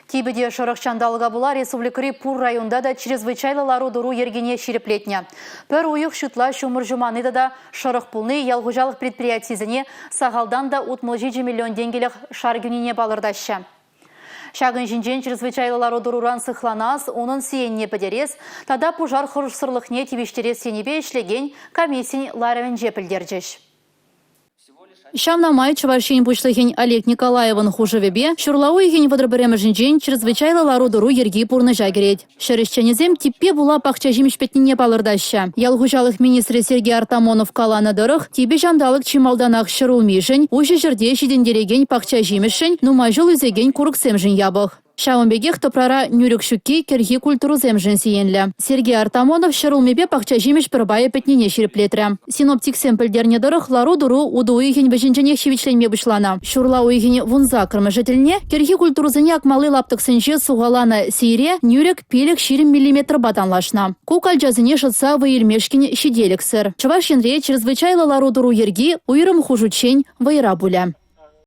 Тибеде шырықчандалыға була республикари Пур районда да чрезвычайлы лару-дуру ергене ширеплетне. Пір уйық шутла шумыр да шырық пулны ялғужалық предприятизіне сағалдан да 37 миллион денгелік шаргюнине балырдаща. Шагын жинжен чрезвычайлы лару-дуруран сыхланас, onun сиенне подерес, тада пужар хұрсырлықне тивештерес сенебе ішлеген комиссин ларавен жепілдерджеш. Шамна май чаваршин пушлыхин Олег Николаевын хужевебе, шурлауйхин водробереме жинжен чрезвычайлы лару-дуру ерги пурны жагерет. Шерещенезем типпе була пахча жимешпетнине балырдаща. Ялгужалық министрі Сергей Артамонов каланы дырых, тибе жандалық чималданақ шырулмишін, ужы жерде шидендереген пахча жимешін, нумайжыл үзеген курыксемжін ябық. Шауынбегех топрара нүрік шүкки керги культуру земжін сиенлі. Сергей Артамонов шырулмебе пахча жимеш пірбайы петнене ширеплетрі. Синоптик семпілдерне дырых лару-дуру уду уйхен бәжінжене шевичленме бұшлана. Шурла уйхен вунза кірмі жителіне керги культуру зіне акмалы лаптық сенже суғалана сейре нүрік пелік 20 мм батанлашна. Кукал жазыне шытса вайырмешкін шиделік сыр. Чываш енре чрезвычайлы лару-дуру ерги уйрым хужучень вайра буля.